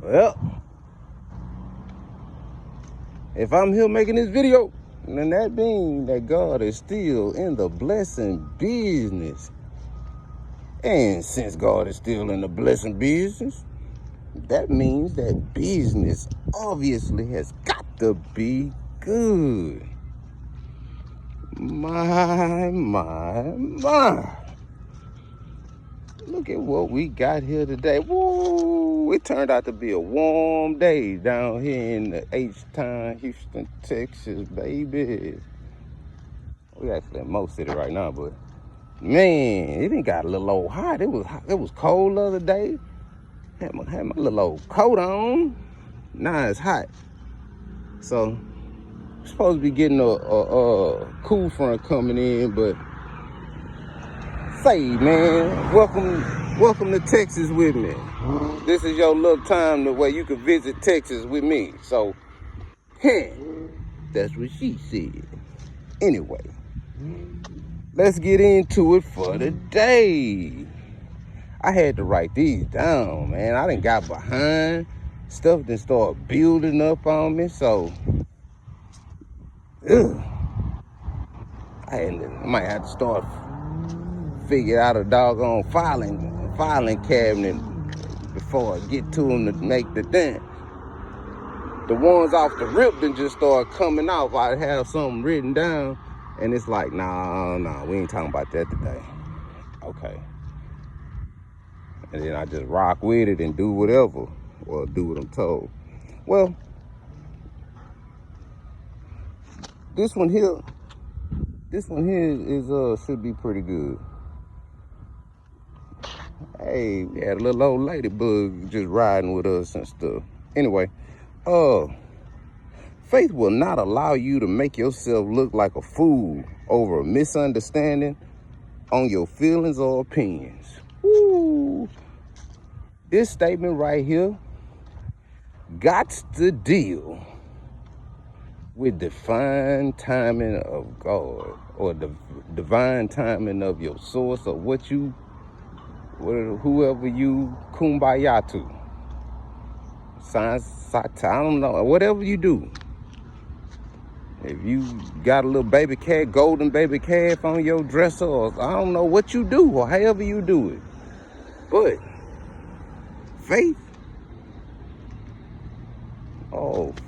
Well, if I'm here making this video, then that means that God is still in the blessing business. And since God is still in the blessing business, that means that business obviously has got to be good. My. Look at what we got here today. Woo! It turned out to be a warm day down here in the H-Town, Houston, Texas, baby. We actually in Mo City right now, but man, it done got a little old hot. It was cold the other day. Had my little old coat on. Now it's hot. So we're supposed to be getting a cool front coming in, but say, man, welcome to Texas with me. This is your little time where you can visit Texas with me. So, that's what she said. Anyway, let's get into it for the day. I had to write these down, man. I done got behind. Stuff done started building up on me, so I might have to start figure out a doggone filing cabinet before I get to them to make the dent. The ones off the rip then just start coming off. I have something written down, and it's like, nah, we ain't talking about that today. Okay. And then I just rock with it and do whatever, or do what I'm told. Well, this one here is should be pretty good. Hey, we had a little old ladybug just riding with us and stuff. Anyway, faith will not allow you to make yourself look like a fool over a misunderstanding on your feelings or opinions. Woo! This statement right here got to deal with divine timing of God, or the divine timing of your source, or whoever you kumbaya to. I don't know, whatever you do. If you got a little baby cat, golden baby calf on your dresser, or I don't know what you do, or however you do it. But faith,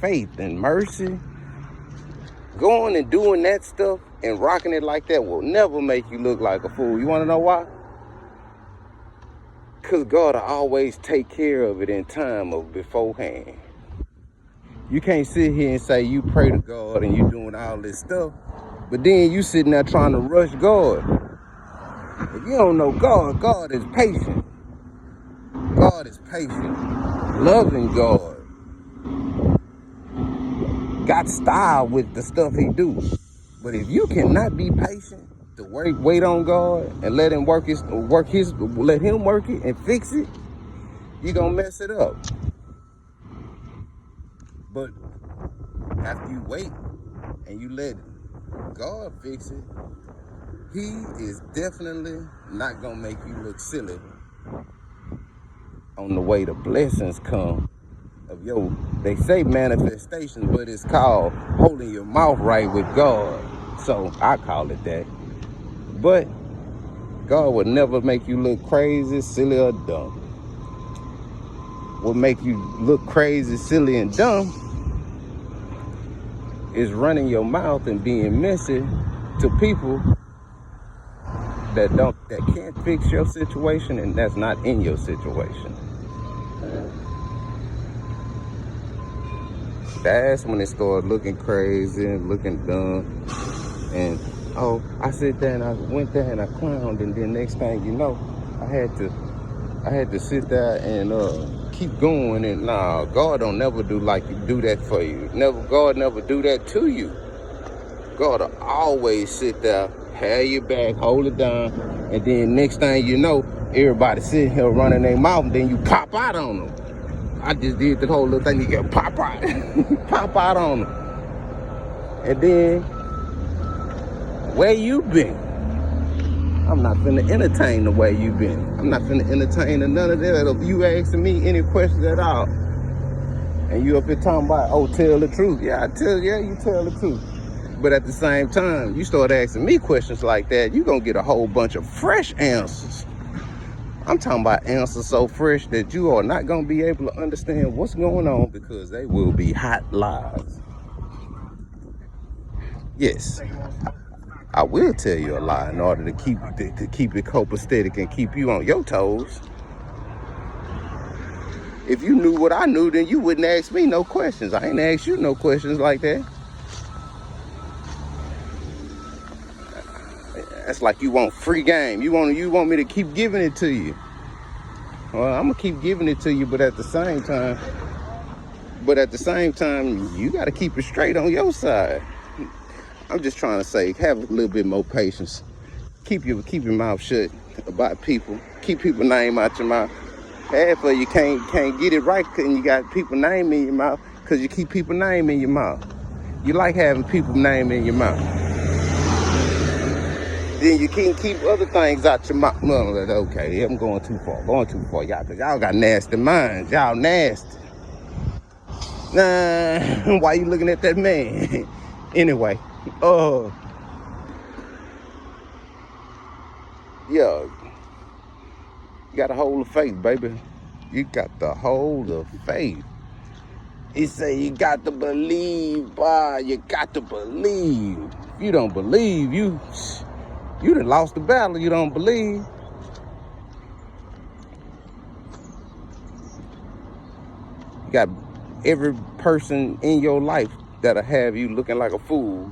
faith and mercy, going and doing that stuff and rocking it like that will never make you look like a fool. You want to know why? Because God will always take care of it in time of beforehand. You can't sit here and say you pray to God and you doing all this stuff, but then you sitting there trying to rush God. If you don't know God, God is patient. God is patient. Loving God. Got style with the stuff he do. But if you cannot be patient to wait on God and let him let him work it and fix it, you're gonna mess it up. But after you wait and you let God fix it, he is definitely not gonna make you look silly on the way the blessings come of they say manifestation, but it's called holding your mouth right with God. So I call it that. But God would never make you look crazy, silly, or dumb. What make you look crazy, silly, and dumb is running your mouth and being messy to people that can't fix your situation and that's not in your situation. That's when it started looking crazy and looking dumb. And I sit there and I went there and I clowned, and then next thing you know, I had to sit there and keep going. And nah, God don't never do that for you. God never do that to you. God will always sit there, have your back, hold it down, and then next thing you know, everybody sitting here running their mouth, and then you pop out on them. I just did the whole little thing. You get pop out, pop out on them, and then where you been? I'm not finna entertain the way you been. I'm not finna entertain none of that. If you asking me any questions at all, And you up here talking about, oh, tell the truth. Yeah, you tell the truth. But at the same time, you start asking me questions like that, you're going to get a whole bunch of fresh answers. I'm talking about answers so fresh that you are not going to be able to understand what's going on, because they will be hot lies. Yes, I will tell you a lie in order to keep it copacetic and keep you on your toes. If you knew what I knew, then you wouldn't ask me no questions. I ain't asked you no questions like that. That's like you want free game. You want me to keep giving it to you. Well, I'm gonna keep giving it to you, but at the same time, you gotta keep it straight on your side. I'm just trying to say, have a little bit more patience. Keep your mouth shut about people. Keep people's name out your mouth. Half of you can't get it right, and you got people name in your mouth because you keep people name in your mouth. You like having people name in your mouth. Then you can't keep other things out your mouth. No, okay, I'm going too far, y'all, because y'all got nasty minds. Y'all nasty. Nah, why you looking at that man? Anyway, yeah, you got to hold of faith, baby. You got to hold of faith. He say you got to believe, boy. You got to believe. If you don't believe, you done lost the battle. You don't believe. You got every person in your life that'll have you looking like a fool.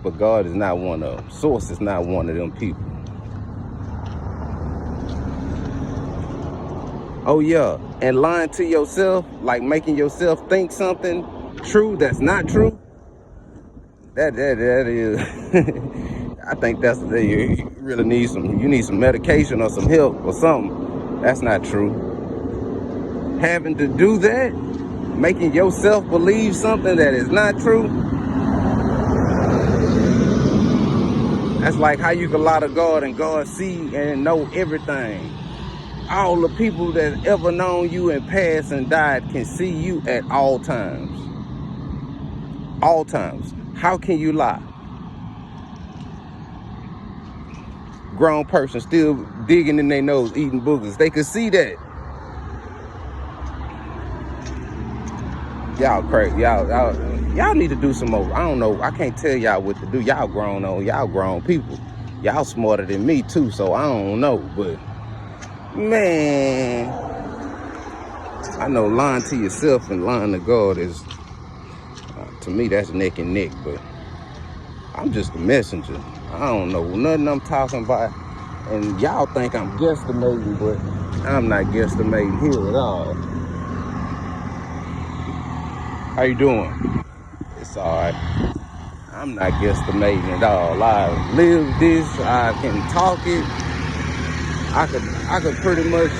But God is not one of them. Source is not one of them people. Oh yeah, and lying to yourself, like making yourself think something true that's not true. That is, I think that's, you really need some medication or some help or something. That's not true. Having to do that, making yourself believe something that is not true. That's like how you can lie to God and God see and know everything. All the people that ever known you and passed and died can see you at all times. All times. How can you lie? Grown person still digging in their nose, eating boogers. They could see that. Y'all crazy. Y'all need to do some more. I don't know. I can't tell y'all what to do. Y'all grown people. Y'all smarter than me too, so I don't know. But man, I know lying to yourself and lying to God is, to me, that's neck and neck. But I'm just a messenger. I don't know nothing I'm talking about. And y'all think I'm guesstimating, but I'm not guesstimating here at all. How you doing? It's all right. I'm not guesstimating at all. I live this. I can talk it. I could pretty much.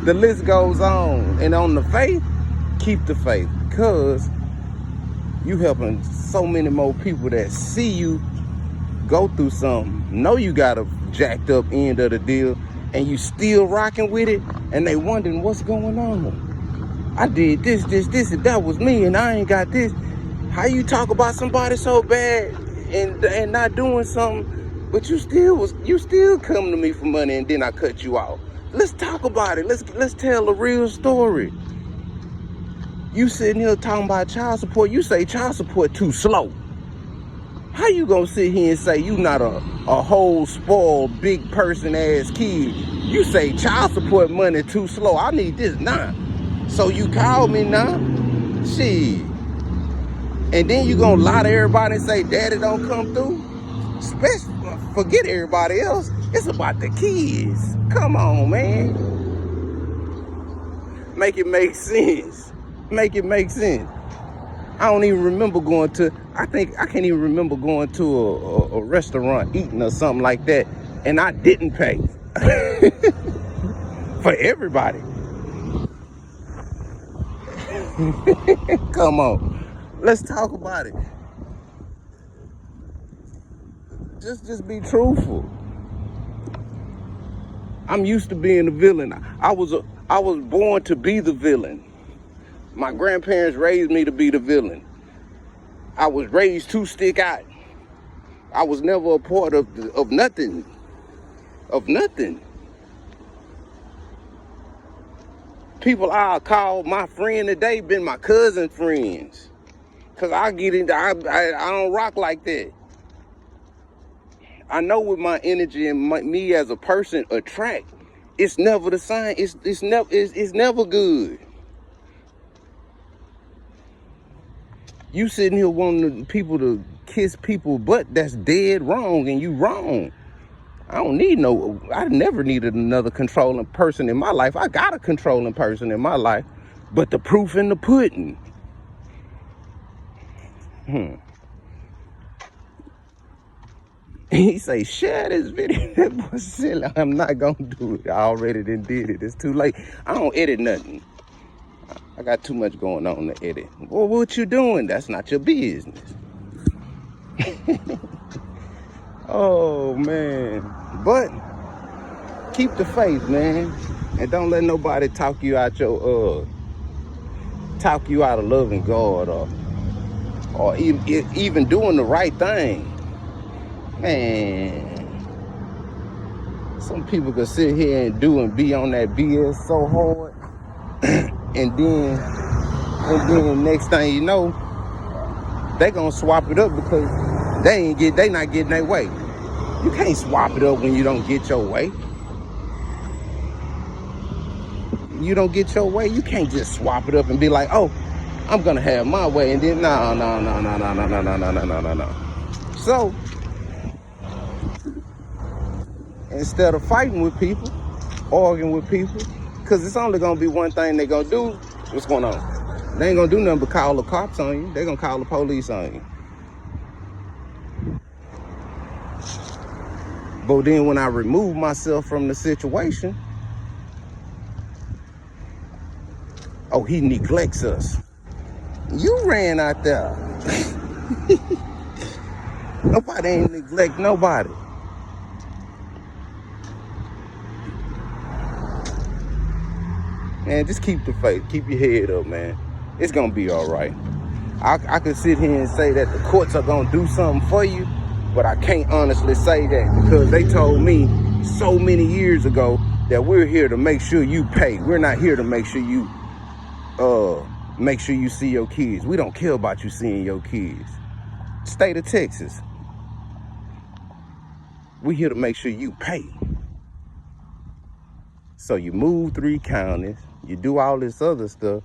The list goes on. And on the faith, keep the faith, because you helping so many more people that see you go through something, know you got a jacked up end of the deal, and you still rocking with it, and they wondering what's going on. I did this, and that was me, and I ain't got this. How you talk about somebody so bad and not doing something, but you still come to me for money, and then I cut you off. Let's talk about it. Let's tell a real story. You sitting here talking about child support. You say child support too slow. How you gonna sit here and say you not a whole spoiled big person ass kid? You say child support money too slow. I need this now. So you call me now? Shit. And then you gonna lie to everybody and say daddy don't come through? Forget everybody else. It's about the kids. Come on, man. Make it make sense. Make it make sense. I don't even remember going to, I can't even remember going to a restaurant eating or something like that, and I didn't pay. For everybody. Come on. Let's talk about it. Just be truthful. I'm used to being the villain. I was born to be the villain. My grandparents raised me to be the villain. I was raised to stick out. I was never a part of nothing. Of nothing. People I call my friend today been my cousin friends. Cause I get into I don't rock like that. I know what my energy and me as a person attract. It's never the same. It's never good. You sitting here wanting people to kiss people butt, that's dead wrong, and you wrong. I never needed another controlling person in my life. I got a controlling person in my life, but the proof in the pudding. He say, share this video. That boy silly. I'm not gonna do it. I already did it. It's too late. I don't edit nothing. I got too much going on to edit. Well, what you doing? That's not your business. Oh, man. But keep the faith, man. And don't let nobody talk you out of loving God or even doing the right thing. Man. Some people can sit here and be on that BS so hard. And then next thing you know, they gonna swap it up because they not getting their way. You can't swap it up when you don't get your way. You don't get your way, you can't just swap it up and be like, oh, I'm gonna have my way, and then no. So instead of fighting with people, arguing with people, because it's only gonna be one thing they're gonna do. What's going on? They ain't gonna do nothing but call the cops on you. They're gonna call the police on you. But then when I remove myself from the situation, oh, he neglects us. You ran out there. Nobody ain't neglect nobody. Man, just keep the faith. Keep your head up, man. It's gonna be all right. I could sit here and say that the courts are gonna do something for you, but I can't honestly say that because they told me so many years ago that we're here to make sure you pay. We're not here to make sure you see your kids. We don't care about you seeing your kids. State of Texas. We're here to make sure you pay. So you move 3 counties, you do all this other stuff.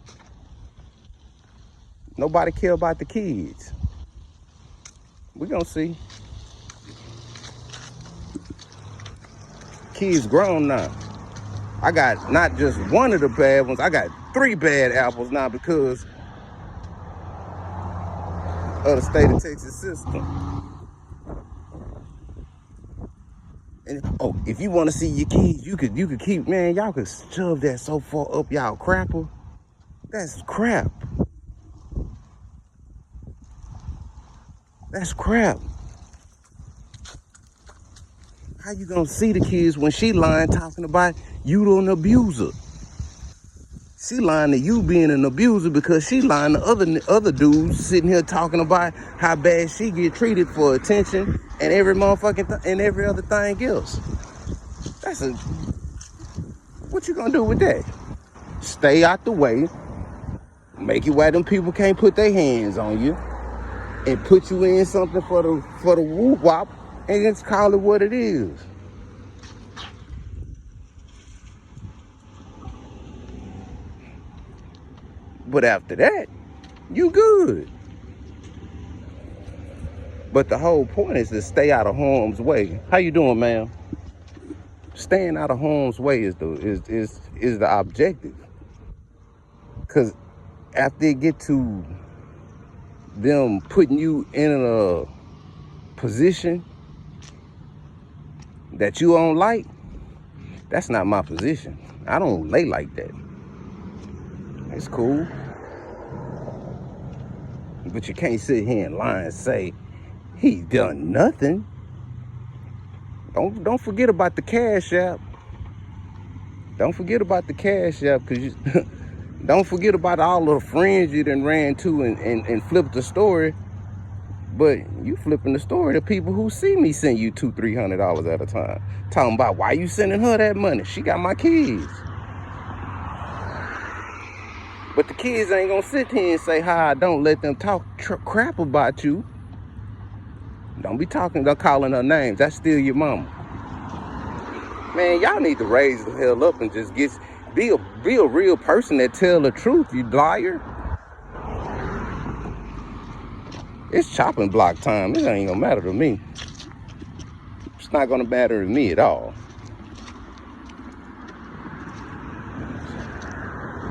Nobody care about the kids. We're gonna see. Kids grown now. I got not just one of the bad ones, I got 3 bad apples now because of the state of Texas system. And oh, if you want to see your kids, you could keep, man, y'all could shove that so far up y'all crapper. That's crap. That's crap. How you gonna see the kids when she lying talking about you an abuser? She lying to you being an abuser because she lying to other dudes sitting here talking about how bad she get treated for attention and every motherfucking and every other thing else. What you gonna do with that? Stay out the way, make it where them people can't put their hands on you, and put you in something for the whoop wop, and just call it what it is. But after that, you good. But the whole point is to stay out of harm's way. How you doing, ma'am? Staying out of harm's way is the objective. Cause after it get to them putting you in a position that you don't like, that's not my position. I don't lay like that. It's cool. But you can't sit here and lie and say he done nothing. Don't forget about the Cash App. Don't forget about the Cash App, because you don't forget about all the friends you done ran to and flipped the story. But you flipping the story to people who see me send you $200-300 at a time. Talking about why you sending her that money. She got my kids. But the kids ain't gonna sit here and say, hi, don't let them talk crap about you. Don't be calling her names. That's still your mama. Man, y'all need to raise the hell up and just be a real person that tell the truth, you liar. It's chopping block time. It ain't gonna matter to me. It's not gonna matter to me at all.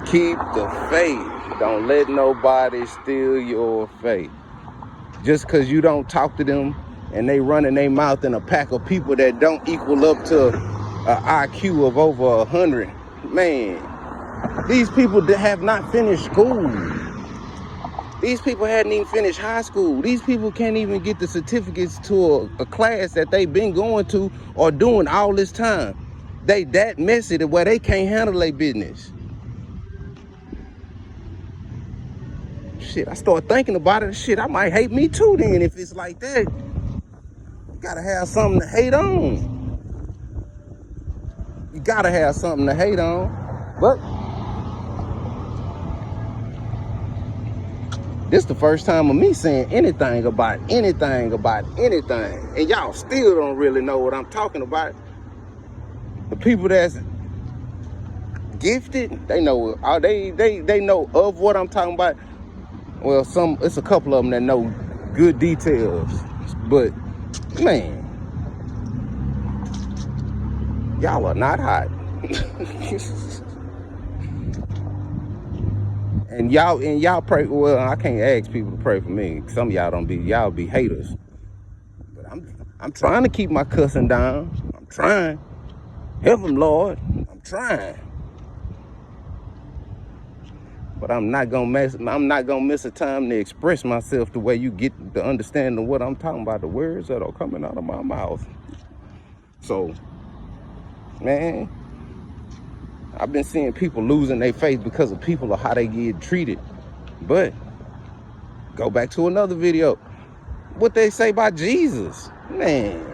Keep the faith. Don't let nobody steal your faith. Just because you don't talk to them and they running their mouth in a pack of people that don't equal up to an IQ of over 100. Man, these people that have not finished school. These people hadn't even finished high school. These people can't even get the certificates to a class that they've been going to or doing all this time. They that messy to where they can't handle their business. Shit, I start thinking about it. Shit, I might hate me too then if it's like that. You gotta have something to hate on. You gotta have something to hate on. But this the first time of me saying anything about anything. And y'all still don't really know what I'm talking about. The people that's gifted, they know they know of what I'm talking about. Well, it's a couple of them that know good details. But man, y'all are not hot. And y'all pray. Well, I can't ask people to pray for me. Some of y'all be haters. But I'm trying to keep my cussing down. I'm trying. Help them, Lord. I'm trying. But I'm not gonna miss a time to express myself the way you get the understanding of what I'm talking about, the words that are coming out of my mouth. So, man, I've been seeing people losing their faith because of people or how they get treated. But go back to another video. What they say about Jesus, man.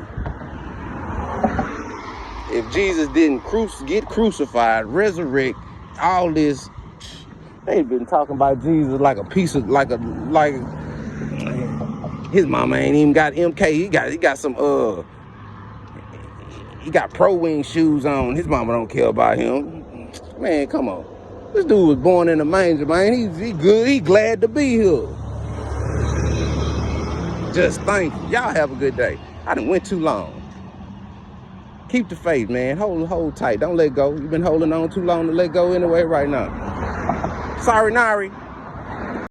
If Jesus didn't get crucified, resurrect, all this, they've been talking about Jesus like a piece of like his mama ain't even got MK. He got some he got Pro Wing shoes on. His mama don't care about him. Man, come on. This dude was born in a manger, man. He good. He glad to be here. Just thank you. Y'all have a good day. I done went too long. Keep the faith, man. Hold tight. Don't let go. You've been holding on too long to let go anyway right now. Sorry, Nari.